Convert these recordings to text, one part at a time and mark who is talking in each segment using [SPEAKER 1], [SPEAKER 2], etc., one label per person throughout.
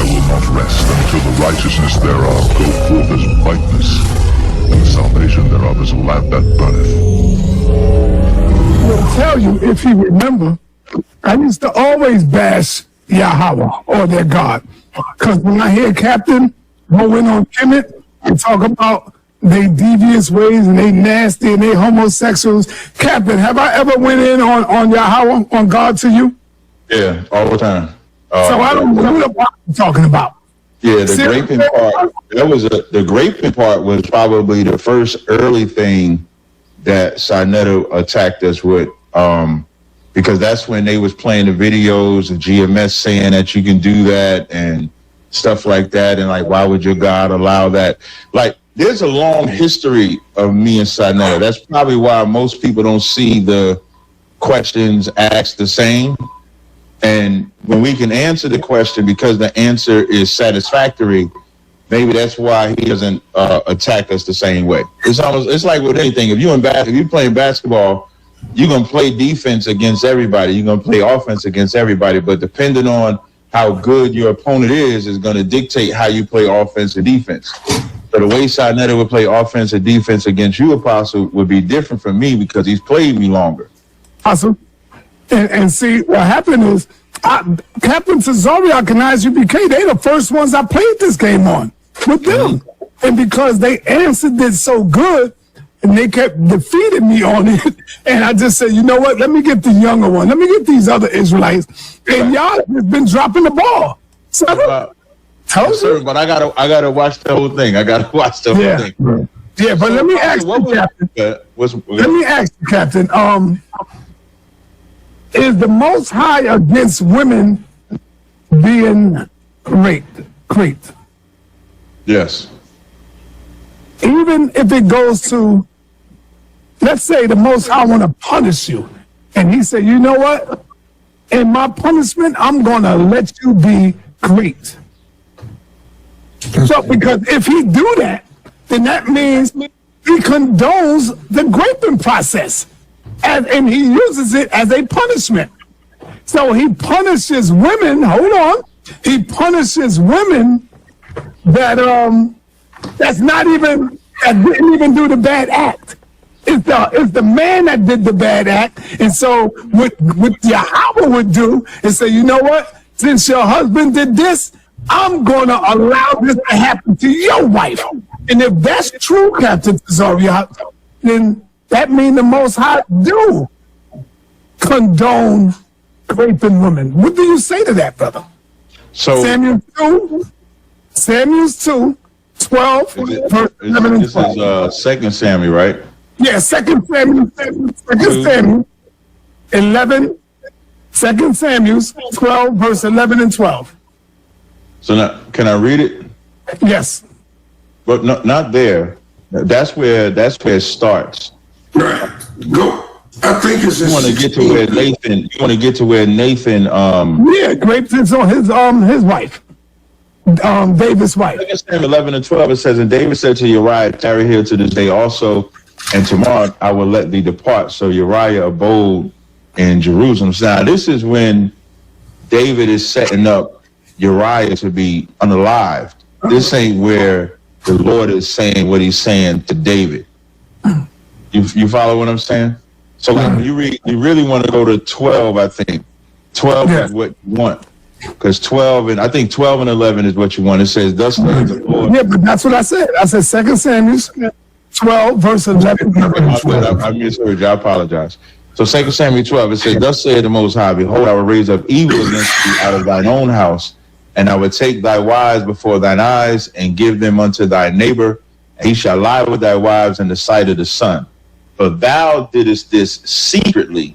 [SPEAKER 1] will not rest until the righteousness thereof go forth as brightness, and the salvation thereof as a lamp that burneth.
[SPEAKER 2] Will tell you, if you remember, I used to always bash Yahawah or their God. Because when I hear Captain go in on Kemet and talk about they devious ways and they nasty and they homosexuals, Captain, have I ever went in on Yahawah, on God to you?
[SPEAKER 3] Yeah, all the time.
[SPEAKER 2] So I don't know what I'm talking about.
[SPEAKER 3] Yeah, the graping part, the graping part was probably the first early thing that Sinetta attacked us with, because that's when they was playing the videos of GMS saying that you can do that and stuff like that, and like, why would your God allow that? Like, there's a long history of me and Sinetta. That's probably why most people don't see the questions asked the same. And when we can answer the question because the answer is satisfactory, maybe that's why he doesn't attack us the same way. It's like with anything. If you're playing basketball, you're gonna play defense against everybody. You're gonna play offense against everybody. But depending on how good your opponent is gonna dictate how you play offense and defense. So the way Sinetta would play offense and defense against you, Apostle, would be different from me because he's played me longer.
[SPEAKER 2] Awesome. And see, what happened is, Captain Cesario and UBK, they the first ones I played this game on with them. And because they answered it so good, and they kept defeating me on it, and I just said, you know what, let me get the younger one. Let me get these other Israelites. And y'all have been dropping the ball. So,
[SPEAKER 3] but I gotta watch the whole thing. I gotta watch the whole thing.
[SPEAKER 2] Yeah, but let me ask you, Captain. Let me ask you, Captain. Is the Most High against women being raped?
[SPEAKER 3] Yes.
[SPEAKER 2] Even if it goes to, let's say the Most High want to punish you, and he said, you know what? In my punishment, I'm going to let you be great. So, because if he do that, then that means he condones the graping process. And he uses it as a punishment. So he punishes women, hold on, he punishes women that that's not even, that didn't even do the bad act. It's the man that did the bad act. And so what Yahawah would do is say, you know what, since your husband did this, I'm going to allow this to happen to your wife. And if that's true, Captain Cesario, then that means the Most High do condone raping women. What do you say to that, brother?
[SPEAKER 3] So
[SPEAKER 2] Samuel 2, 12, verse 11 and 12.
[SPEAKER 3] This is 2 Samuel, right?
[SPEAKER 2] Yeah, 2 Samuel 11, 2 Samuel 12, verse 11 and 12.
[SPEAKER 3] So now, can I read it?
[SPEAKER 2] Yes.
[SPEAKER 3] But not there. That's where it starts.
[SPEAKER 4] Right. Go. I think it's.
[SPEAKER 3] You want to get to where Nathan. You want to get to where Nathan.
[SPEAKER 2] Yeah, raped his wife, David's wife.
[SPEAKER 3] 2 Samuel 11 and 12. It says, and David said to Uriah, tarry here to this day also, and tomorrow I will let thee depart. So Uriah abode in Jerusalem. So now this is when David is setting up Uriah to be unalived. This ain't where the Lord is saying what he's saying to David. You follow what I'm saying? So you really want to go to 12, I think. 12 is what you want. Because 12 and I think 12 and 11 is what you want. It says, thus says the Lord.
[SPEAKER 2] Yeah, but that's what I said. I said 2 Samuel 12, verse 11.
[SPEAKER 3] I misheard you. I apologize. So 2 Samuel 12, it says, thus saith the Most High, behold, I will raise up evil against thee out of thine own house, and I will take thy wives before thine eyes, and give them unto thy neighbor, and he shall lie with thy wives in the sight of the sun. But thou didst this secretly,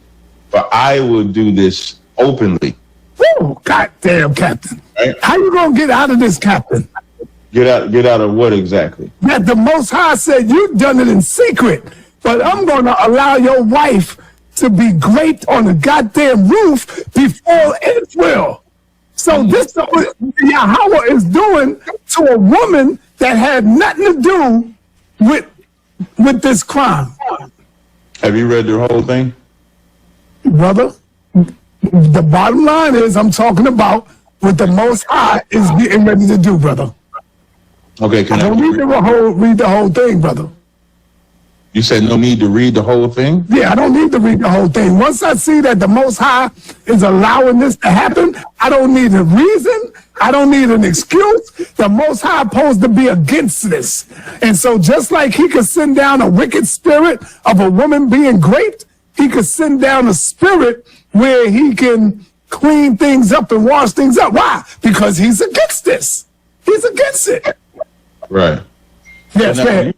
[SPEAKER 3] but I will do this openly.
[SPEAKER 2] Oh, goddamn, Captain. Right? How you gonna get out of this, Captain?
[SPEAKER 3] Get out of what exactly? That
[SPEAKER 2] the Most High said you done it in secret, but I'm gonna allow your wife to be great on the goddamn roof before Israel. So this is what Yahawah is doing to a woman that had nothing to do with this crime.
[SPEAKER 3] Have you read the whole thing?
[SPEAKER 2] Brother, the bottom line is I'm talking about what the Most High is getting ready to do, brother.
[SPEAKER 3] Okay, can
[SPEAKER 2] I don't need to read the whole thing, brother.
[SPEAKER 3] You said no need to read the whole thing?
[SPEAKER 2] Yeah, I don't need to read the whole thing. Once I see that the Most High is allowing this to happen, I don't need a reason. I don't need an excuse. The Most High supposed to be against this. And so just like he could send down a wicked spirit of a woman being raped, he could send down a spirit where he can clean things up and wash things up. Why? Because he's against this. He's against it.
[SPEAKER 3] Right.
[SPEAKER 2] Yes, man.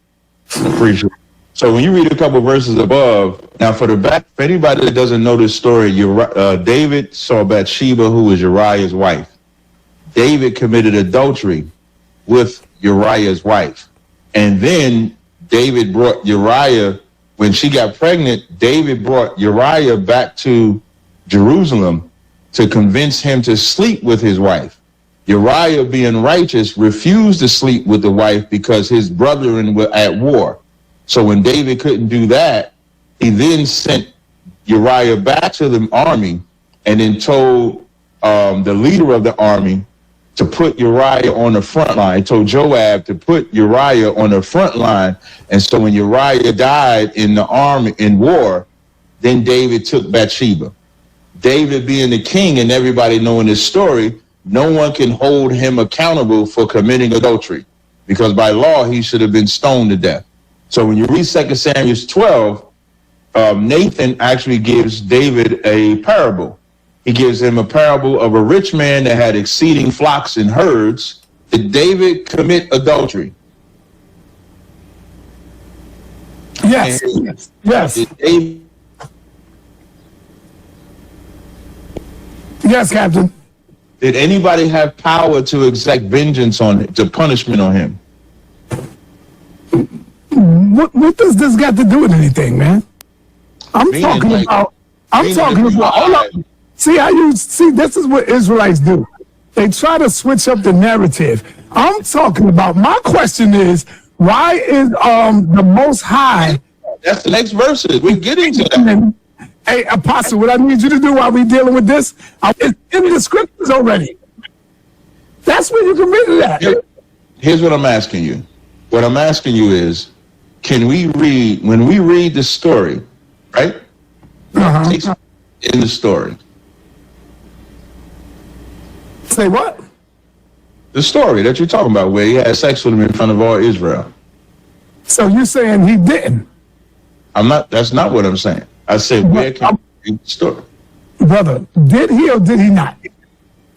[SPEAKER 3] Appreciate it. So when you read a couple verses above, now for anybody that doesn't know this story, David saw Bathsheba, who was Uriah's wife. David committed adultery with Uriah's wife. And then David brought Uriah, when she got pregnant, David brought Uriah back to Jerusalem to convince him to sleep with his wife. Uriah, being righteous, refused to sleep with the wife because his brethren were at war. So when David couldn't do that, he then sent Uriah back to the army and then told the leader of the army to put Uriah on the front line. He told Joab to put Uriah on the front line. And so when Uriah died in the army in war, then David took Bathsheba. David being the king and everybody knowing this story, no one can hold him accountable for committing adultery because by law, he should have been stoned to death. So when you read 2 Samuel 12, Nathan actually gives David a parable. He gives him a parable of a rich man that had exceeding flocks and herds. Did David commit adultery?
[SPEAKER 2] Yes. Yes. Yes, Captain.
[SPEAKER 3] Did anybody have power to exact vengeance on it, to punishment on him?
[SPEAKER 2] What does this got to do with anything, man? I'm talking about. Hold on. See how you see? This is what Israelites do. They try to switch up the narrative. I'm talking about. My question is, why is the Most High?
[SPEAKER 3] That's the next verses. We're getting to that.
[SPEAKER 2] Hey, Apostle, what I need you to do while we dealing with this, it's in the scriptures already. That's where you can read it at.
[SPEAKER 3] Here's what I'm asking you. What I'm asking you is, can we read, when we read the story, right? In the story.
[SPEAKER 2] Say what?
[SPEAKER 3] The story that you're talking about where he had sex with him in front of all Israel.
[SPEAKER 2] So you're saying he didn't?
[SPEAKER 3] That's not what I'm saying. I said, where can we read the story?
[SPEAKER 2] Brother, did he or did he not?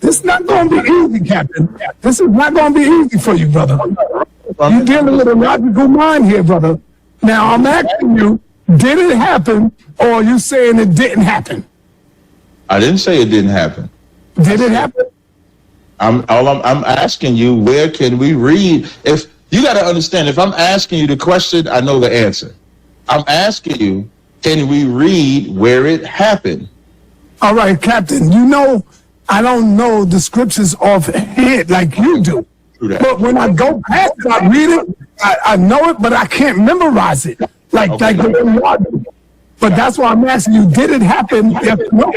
[SPEAKER 2] This is not going to be easy, Captain. This is not going to be easy for you, brother. You're dealing with a logical mind here, brother. Now, I'm asking you, did it happen, or are you saying it didn't happen?
[SPEAKER 3] I didn't say it didn't happen.
[SPEAKER 2] Did it happen?
[SPEAKER 3] I'm asking you, where can we read? If you got to understand, if I'm asking you the question, I know the answer. I'm asking you, can we read where it happened? All
[SPEAKER 2] right, Captain, you know, I don't know the scriptures offhand like you do. But when I go past it, I read it, I know it, but I can't memorize it. But that's why I'm asking you, did it happen? Yes, no.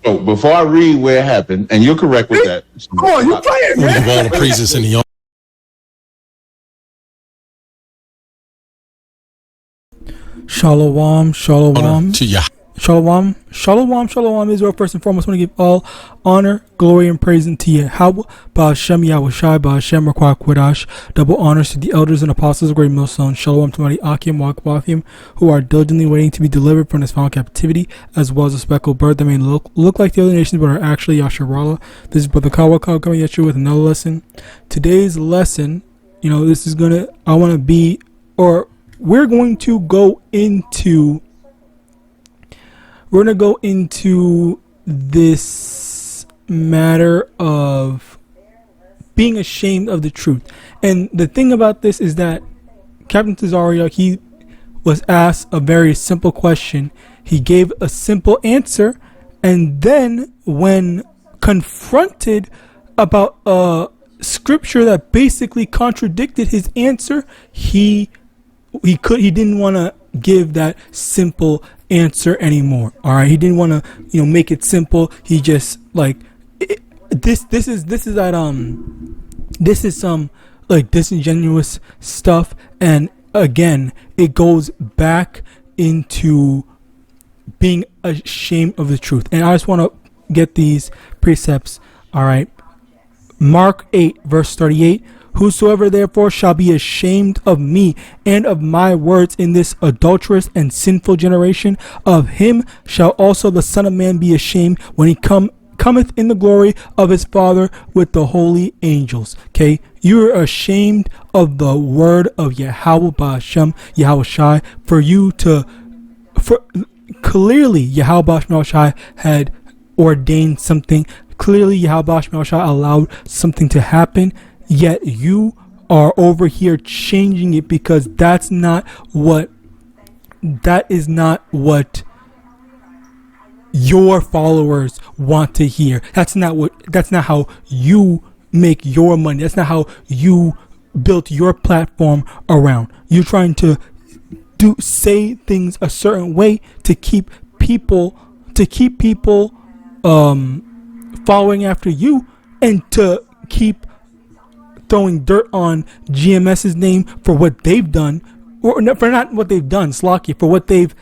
[SPEAKER 3] So before I read where it happened, and you're correct with that.
[SPEAKER 2] Come on, you playing, man.
[SPEAKER 5] Of all the praises in the
[SPEAKER 6] Shalom, shalom.
[SPEAKER 5] to Yah.
[SPEAKER 6] Shalom, shalom, shalom, Israel. First and foremost, I want to give all honor, glory, and praise unto Yahawah, Ba'ashem, Yahawashi, Ba'ashem, Rakwa, Quadash. Double honors to the elders and apostles of Great Millstone. Shalom to mighty Akim, Wakwafim, who are diligently waiting to be delivered from this foul captivity, as well as a speckled bird that may look like the other nations, but are actually Yasharallah. This is Brother Kawakaw coming at you with another lesson. Today's lesson, this is we're going to go into this matter of being ashamed of the truth. And the thing about this is that Captain Cesario, he was asked a very simple question. He gave a simple answer, and then when confronted about a scripture that basically contradicted his answer, he didn't want to give that simple answer anymore. All right, he didn't want to make it simple. He just this is that this is some like disingenuous stuff, and again it goes back into being ashamed of the truth. And I just want to get these precepts. All right, Mark 8 verse 38. Whosoever therefore shall be ashamed of me and of my words in this adulterous and sinful generation, of him shall also the Son of Man be ashamed when he cometh in the glory of his Father with the holy angels. Okay, you are ashamed of the word of Yahawah Ba'Hashem, Yahawashi, for clearly Yahawah Ba'Hashem had ordained something. Clearly Yahawah Ba'Hashem allowed something to happen, yet you are over here changing it because that is not what your followers want to hear. That's not how you make your money. That's not how you built your platform around. You're trying to say things a certain way to keep people following after you, and to keep throwing dirt on GMS's name for what they've done, or for not what they've done, Slocky, for what they've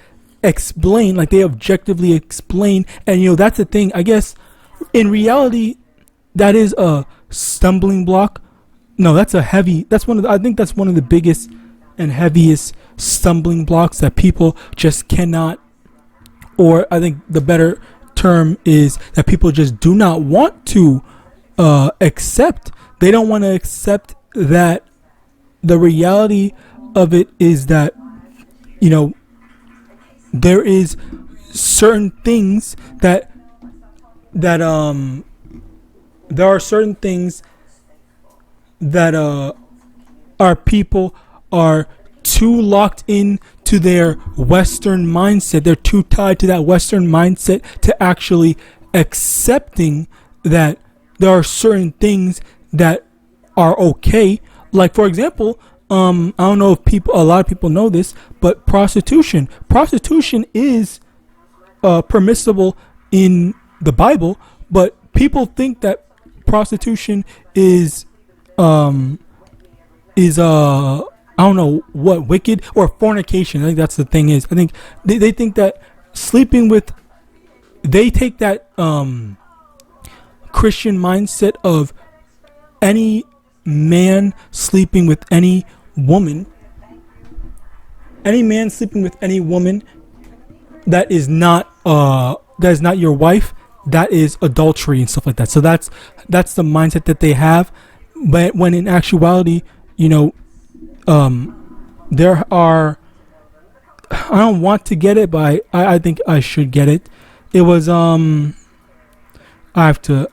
[SPEAKER 6] explained, like they objectively explain. And that's the thing. I guess in reality, that is a stumbling block. No, I think that's one of the biggest and heaviest stumbling blocks that people just cannot, or I think the better term is that people just do not want to accept. They don't want to accept that the reality of it is that, there is certain things that there are certain things that our people are too locked in to their Western mindset. They're too tied to that Western mindset to actually accepting that there are certain things that are okay. Like, for example, I don't know if a lot of people know this, but prostitution is permissible in the Bible, but people think that prostitution is I don't know what, wicked, or fornication. I think that's the thing is, I think they think that sleeping with, they take that Christian mindset of any man sleeping with any woman, that is not your wife, that is adultery and stuff like that. So that's the mindset that they have. But when in actuality, there are, I don't want to get it, but I think I should get it. It was I have to,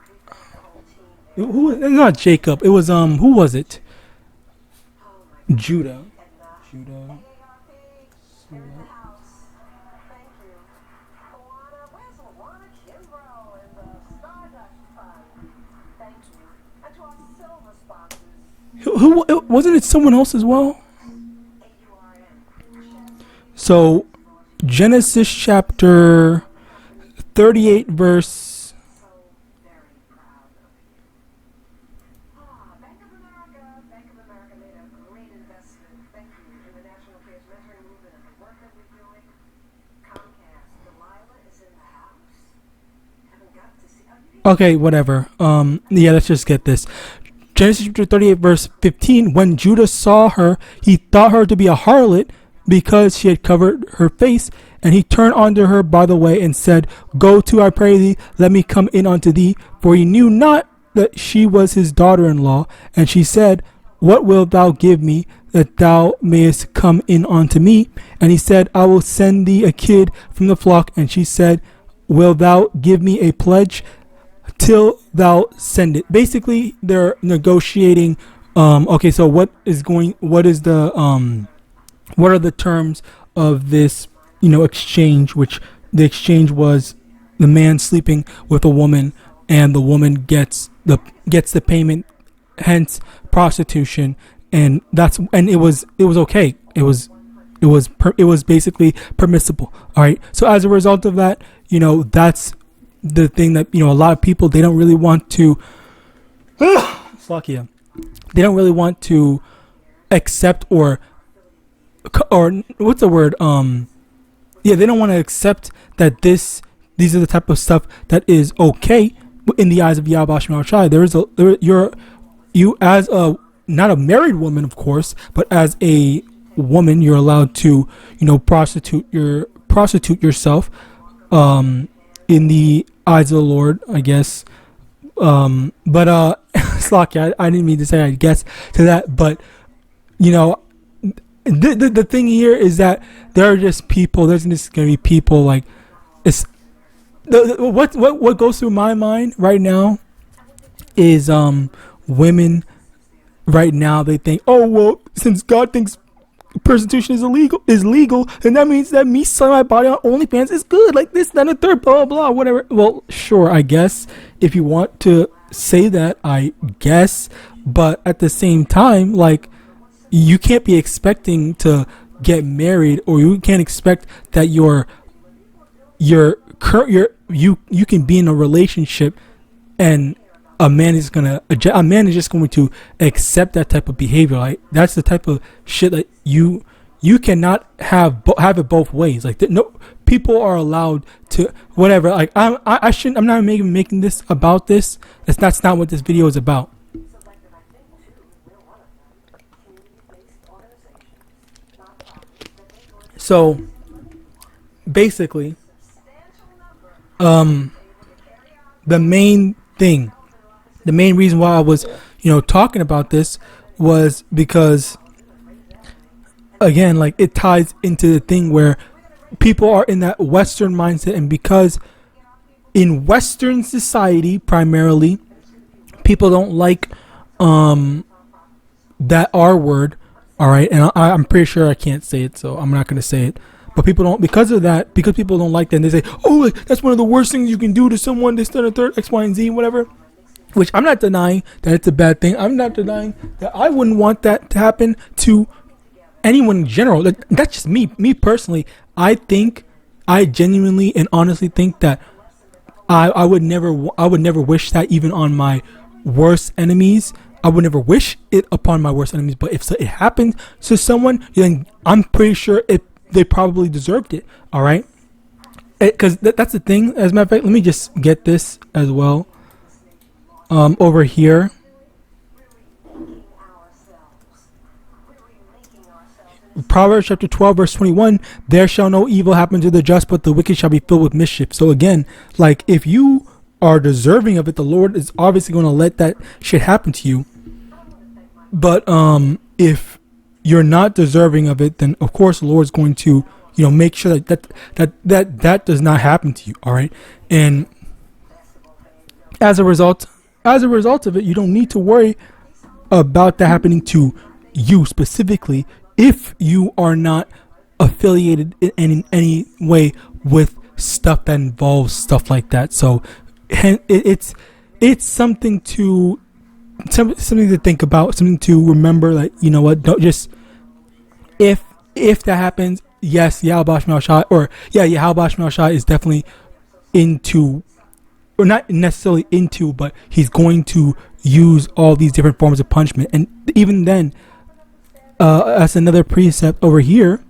[SPEAKER 6] not Jacob, it was who was it? Judah. Who wasn't it? Someone else as well. So Genesis chapter 38 verse. Okay, whatever. Yeah, let's just get this. Genesis chapter 38 verse 15. When Judah saw her, he thought her to be a harlot, because she had covered her face, and he turned unto her by the way and said, Go to, I pray thee, let me come in unto thee. For he knew not that she was his daughter-in-law. And she said, What wilt thou give me, that thou mayest come in unto me? And he said, I will send thee a kid from the flock. And she said, Wilt thou give me a pledge till thou send it? Basically, they're negotiating. Okay, so what are the terms of this, exchange? Which the exchange was the man sleeping with a woman, and the woman gets the payment, hence prostitution. And it was okay. It was basically permissible. All right. So as a result of that, that's the thing that, a lot of people, they don't really want to Slakia. They don't really want to accept or what's the word? They don't want to accept that these are the type of stuff that is okay in the eyes of YAHAWAH. You as a, not a married woman, of course, but as a woman, you're allowed to, prostitute yourself, in the eyes of the Lord, I guess. Slakia, I didn't mean to say I guess to that, but the thing here is that there are just people. There's just gonna be people like it's. What goes through my mind right now is women right now, they think, oh well, since God thinks prostitution is legal, and that means that me selling my body on OnlyFans is good, like this, that, and the third, blah blah blah, whatever. Well, sure, I guess if you want to say that, I guess, but at the same time, like, you can't be expecting to get married, or you can't expect that you can be in a relationship and a man is just going to accept that type of behavior. Like, that's the type of shit that you cannot have it both ways. Like, no, people are allowed to whatever. Like, I'm not making this about this. That's not what this video is about. So basically, the main reason why I was, talking about this was because, again, like, it ties into the thing where people are in that Western mindset, and because in Western society primarily, people don't like that R word. All right, and I'm pretty sure I can't say it, so I'm not going to say it. But people don't, because people don't like that, and they say, oh, like, that's one of the worst things you can do to someone, this, that, and third, X, Y, and Z, whatever. Which I'm not denying that it's a bad thing. I'm not denying that I wouldn't want that to happen to anyone in general. That's just me personally. I genuinely and honestly think that I would never wish that even on my worst enemies. I would never wish it upon my worst enemies, but if it happened to someone, then I'm pretty sure they probably deserved it. All right, because that's the thing. As a matter of fact, let me just get this as well. Over here, Proverbs chapter 12 verse 21. There shall no evil happen to the just, but the wicked shall be filled with mischief. So again, like, if you are deserving of it, the Lord is obviously going to let that shit happen to you. But if you're not deserving of it, then of course the Lord's going to, make sure that does not happen to you. All right, and as a result of it, you don't need to worry about that happening to you specifically if you are not affiliated in any way with stuff that involves stuff like that. So it's something to think about, something to remember. Like, don't just, if that happens, yes, YAHAWASHI is definitely into, or not necessarily into, but he's going to use all these different forms of punishment. And even then, as another precept over here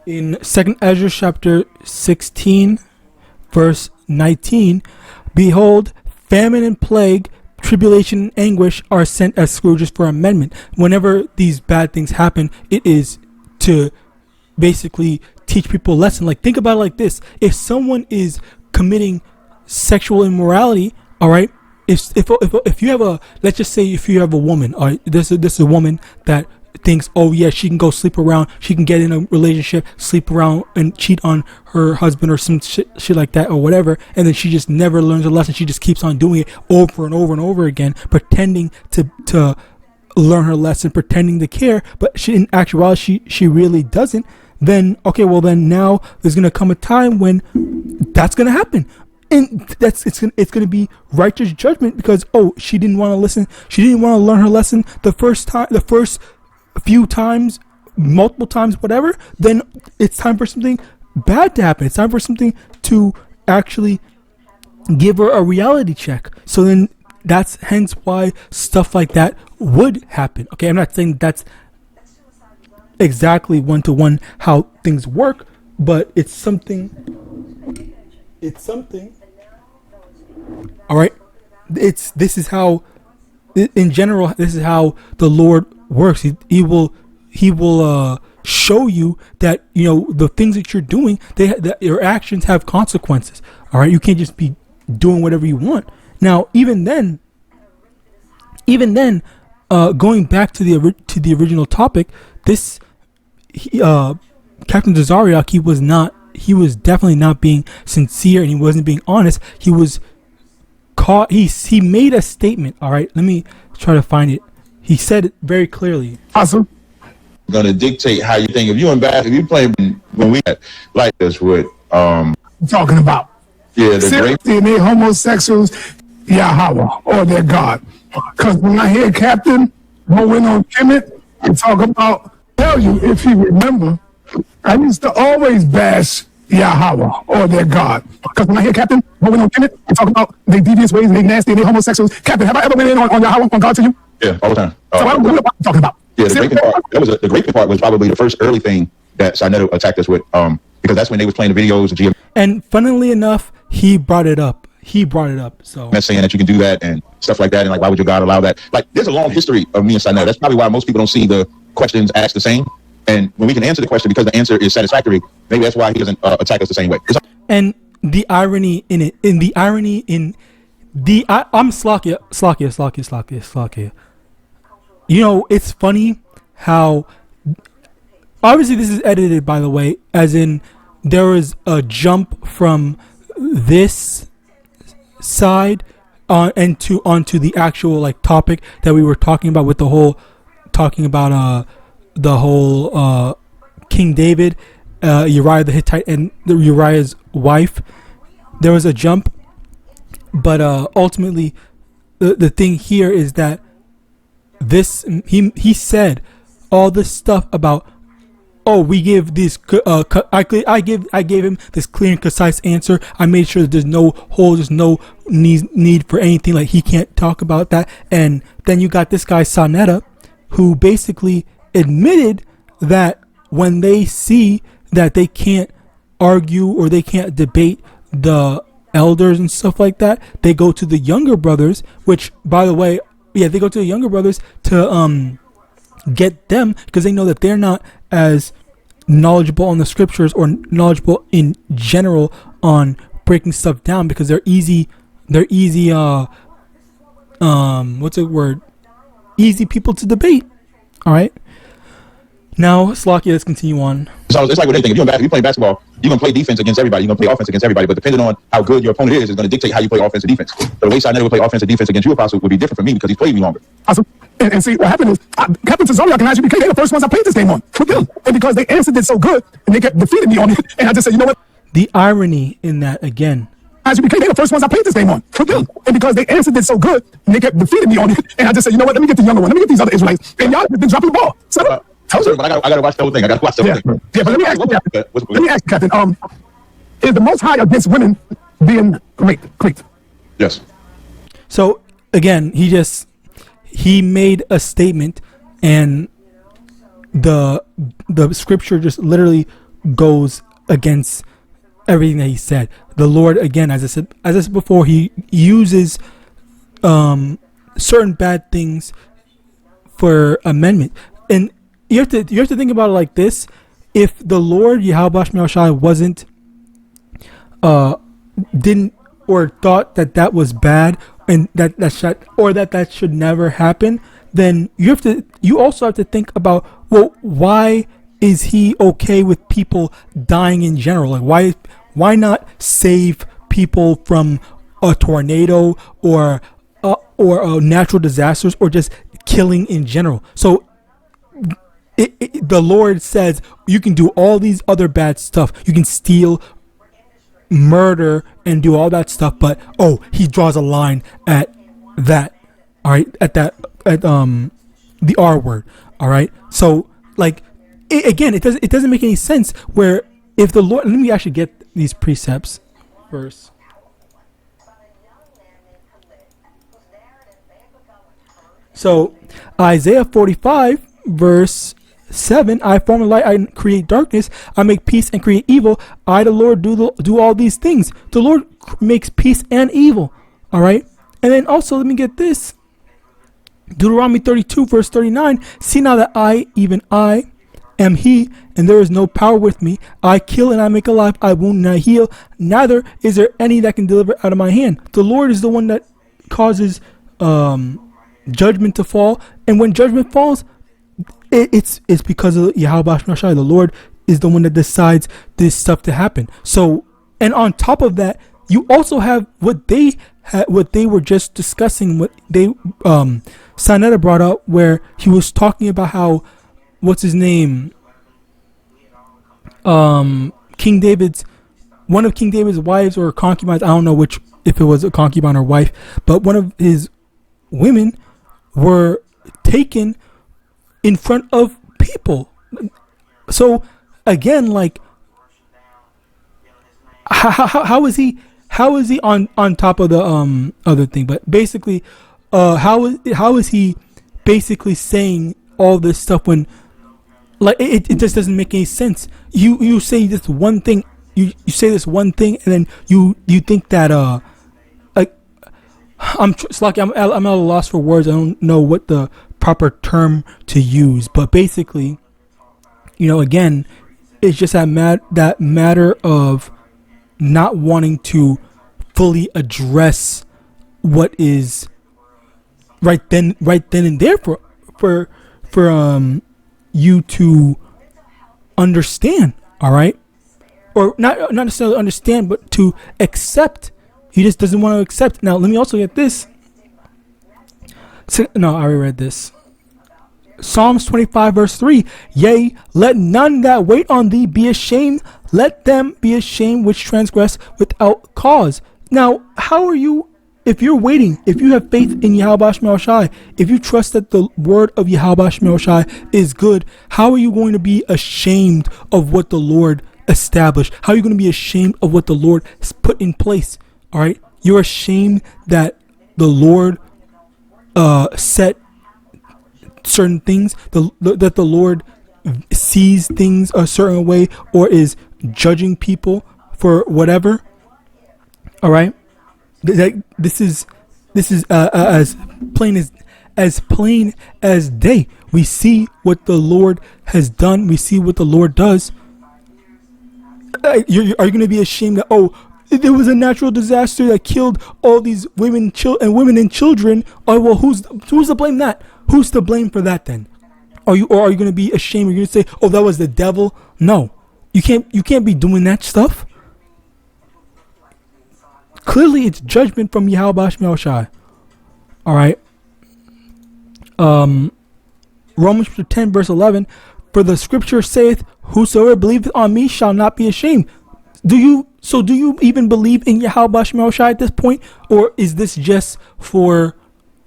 [SPEAKER 6] in 2nd Ezra chapter 16 verse 19, behold, famine and plague, tribulation and anguish are sent as scourges for amendment. Whenever these bad things happen, it is to basically teach people a lesson. Like, think about it like this: if someone is committing sexual immorality, all right, if you have a, let's just say if you have a woman, all right, this is a woman that thinks, oh yeah, she can go sleep around, she can get in a relationship, sleep around and cheat on her husband or some shit like that or whatever, and then she just never learns a lesson. She just keeps on doing it over and over and over again, pretending to learn her lesson, pretending to care, but in actuality she really doesn't. Then okay, well then now there's gonna come a time when that's gonna happen, and it's gonna be righteous judgment because, oh, she didn't want to listen, she didn't want to learn her lesson the first few times, multiple times, whatever. Then it's time for something bad to happen. It's time for something to actually give her a reality check. So then that's hence why stuff like that would happen. Okay, I'm not saying that's exactly one-to-one how things work, but it's something. All right, this is how, in general, this is how the Lord works. He will show you that, you know, the things that you're doing, that your actions have consequences. All right, you can't just be doing whatever you want. Now, even then, going back to the original topic, this Captain Tazariak, he was definitely not being sincere, and he wasn't being honest. He was caught. He made a statement. All right, let me try to find it. He said it very clearly.
[SPEAKER 2] Awesome.
[SPEAKER 3] Going to dictate how you think. If you play when we had like this with
[SPEAKER 2] Talking about.
[SPEAKER 3] yeah, the great
[SPEAKER 2] Seriously, and they homosexuals, Yahawah, or their God. Because when I hear Captain go in on Kemet and talk about, tell you if you remember, I used to always bash Yahawah or their God. Because when I hear Captain go in on Kemet and talk about their devious ways and they nasty and they homosexuals, Captain, have I ever been in on Yahawah, on God to you?
[SPEAKER 3] yeah, all the time.
[SPEAKER 2] So I don't know what I'm talking about.
[SPEAKER 3] Yeah, the graping part. The graping part was probably the first early thing that Sarnetto attacked us with, because that's when they was playing the videos of GM.
[SPEAKER 6] And funnily enough, he brought it up. So
[SPEAKER 3] Saying that you can do that and stuff like that, and like, why would your God allow that? Like, there's a long history of me and Sarnetto. That's probably why most people don't see the questions asked the same. And when we can answer the question because the answer is satisfactory, maybe that's why he doesn't attack us the same way.
[SPEAKER 6] And the irony in it, I'm Slakia. You know, it's funny how, obviously this is edited, by the way, as in there was a jump from this side onto the actual like topic that we were talking about, with the whole King David, Uriah the Hittite, and Uriah's wife. There was a jump, but ultimately the thing here is that he said all this stuff about, oh, we give this I gave him this clear and concise answer. I made sure that there's no holes, there's no need for anything, like he can't talk about that. And then you got this guy Sarnetto, who basically admitted that when they see that they can't argue or they can't debate the elders and stuff like that, they go to the younger brothers, which, by the way, they go to the younger brothers to get them, because they know that they're not as knowledgeable on the scriptures or knowledgeable in general on breaking stuff down, because they're easy easy people to debate. All right, now Slakia, let's continue on.
[SPEAKER 3] So it's like with anything. If you're playing basketball, you're gonna play defense against everybody. You're gonna play offense against everybody. But depending on how good your opponent is going to dictate how you play offense and defense. So the way Sarnetto would play offense and defense against you, Apostle, would be different for me because he's played me longer.
[SPEAKER 2] Awesome. And see, what happened is, Captain Tazariak and IGBK, they're the first ones I played this game on. And because they answered it so good, and they kept defeating me on it, and I just said, you know what?
[SPEAKER 6] The irony in that, again.
[SPEAKER 2] IGBK, they're the first ones I played this game on. And because they answered it so good, and they kept defeating me on it, and I just said, you know what? Let me get the younger one. Let me get these other Israelites. And y'all have been dropping the ball. So,
[SPEAKER 3] but I gotta watch the whole thing. I gotta watch the whole thing.
[SPEAKER 2] Yeah, but let me ask you, Captain. Is the Most High against women being raped?
[SPEAKER 3] Yes.
[SPEAKER 6] So again, he made a statement, and the scripture just literally goes against everything that he said. The Lord, again, as I said before, he uses certain bad things for amendment. And you have to think about it like this: if the Lord YAHAWASHI wasn't didn't or thought that was bad, and that should never happen, then you also have to think about, well, why is he okay with people dying in general? Like, why not save people from a tornado or natural disasters, or just killing in general? So the Lord says you can do all these other bad stuff. You can steal, murder, and do all that stuff, but he draws a line at that. All right, at the R word. All right, so like it doesn't make any sense where if the Lord, let me actually get these precepts first. So Isaiah 45 verse 7, I form a light, I create darkness, I make peace and create evil. I, the Lord, do all these things. The Lord makes peace and evil. All right. And then also, let me get this. Deuteronomy 32 verse 39. See now that I, even I, am he, and there is no power with me. I kill and I make alive. I wound and I heal. Neither is there any that can deliver out of my hand. The Lord is the one that causes judgment to fall. And when judgment falls, it's because of YAHAWAH. The Lord is the one that decides this stuff to happen. So, and on top of that, you also have what they were just discussing. What they Sanetta brought up, where he was talking about how, what's his name? King David's, one of King David's wives or concubines. I don't know which, if it was a concubine or wife, but one of his women were taken in front of people. So again, like, how is he on top of the other thing? But basically, how is he basically saying all this stuff when, like, it just doesn't make any sense? You say this one thing, you say this one thing, and then you think that like, it's like I'm at a loss for words. I don't know what the proper term to use, but basically, again, it's just that matter of not wanting to fully address what is right then and there for you to understand. All right, or not necessarily understand, but to accept. He just doesn't want to accept. Now, let me also get this. No, I already read this. Psalms 25 verse 3. Yea, let none that wait on thee be ashamed. Let them be ashamed which transgress without cause. Now, how are you, if you're waiting, if you have faith in YAHAWASHI, if you trust that the word of YAHAWASHI is good, how are you going to be ashamed of what the Lord established? How are you going to be ashamed of what the Lord has put in place? All right, you're ashamed that the Lord set certain things, that the Lord sees things a certain way, or is judging people for whatever. All right, this is as plain as day. We see what the Lord has done. We see what the Lord does. Are you going to be ashamed that, oh, there was a natural disaster that killed all these women and children? Oh, well, who's to blame that? Who's to blame for that then? Are you going to be ashamed? Are you going to say, oh, that was the devil? No, you can't be doing that stuff. Clearly, it's judgment from YAHAWASHI. All right. Romans 10 verse 11. For the scripture saith, whosoever believeth on me shall not be ashamed. Do you even believe in YAHAWASHI at this point? Or is this just for,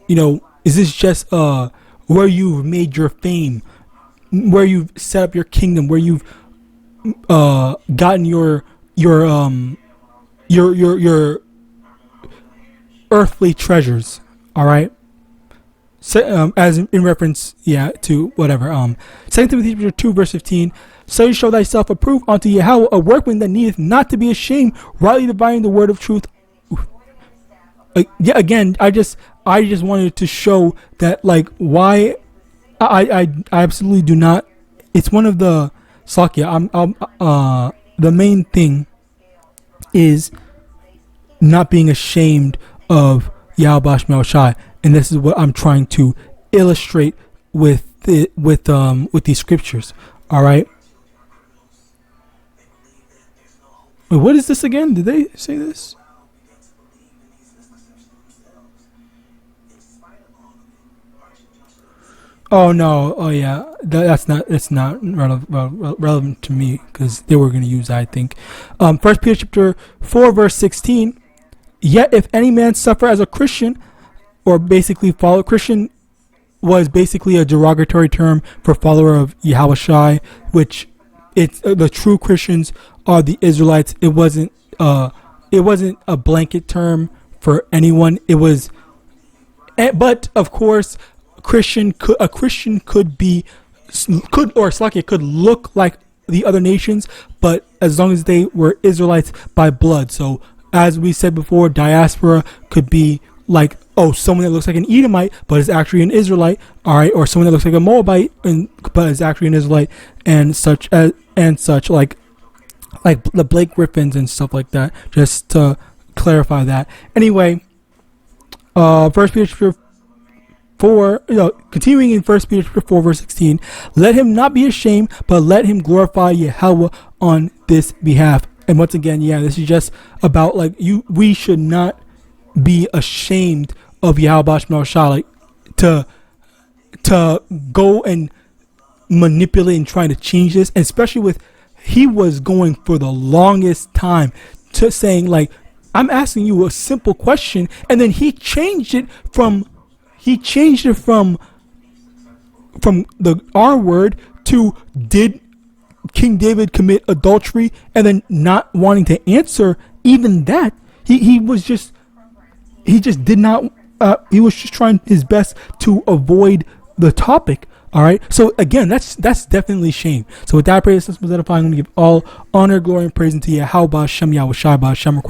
[SPEAKER 6] is this just where you've made your fame, where you've set up your kingdom, where you've gotten your earthly treasures? All right. So, as in reference, to whatever. 2 Timothy 2 verse 15. So you show thyself approved unto Yahweh, a workman that needeth not to be ashamed, rightly dividing the word of truth. Again, I just wanted to show that, like, why I absolutely do not. It's one of the Sakya. The main thing is not being ashamed of YAHAWASHI, and this is what I'm trying to illustrate with these scriptures. All right. Wait, what is this again? Did they say this? Oh no! Oh yeah, that's not relevant to me, because they were going to use, I think, 1 Peter chapter 4 verse 16. Yet if any man suffer as a Christian, or basically follow, Christian was basically a derogatory term for follower of YAHAWASHI, which it's the true Christians are the Israelites. It wasn't a blanket term for anyone. It was, but of course, a Christian could look like the other nations, but as long as they were Israelites by blood. So as we said before, diaspora could be like, oh, someone that looks like an Edomite but is actually an Israelite, all right, or someone that looks like a Moabite but is actually an Israelite, and such like the Blake Griffins and stuff like that. Just to clarify that. Anyway, First Peter 4, continuing in 1 Peter 4 verse 16, let him not be ashamed, but let him glorify Yahweh on this behalf. And once again, this is just about like we should not be ashamed of YAHAWAH MANASHAH, like to go and manipulate and trying to change this, and especially with he was going for the longest time to saying like, I'm asking you a simple question, and then he changed it from the R word to did King David commit adultery, and then not wanting to answer even that. He was just trying his best to avoid the topic. All right. So again, that's definitely shame. So with that, I pray this was edifying. I'm going to give all honor, glory, and praise unto Yahawah, Shem, Yahawashi, Shem,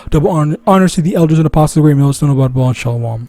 [SPEAKER 6] double honors to the elders and apostles, great millstone of God, Shalom.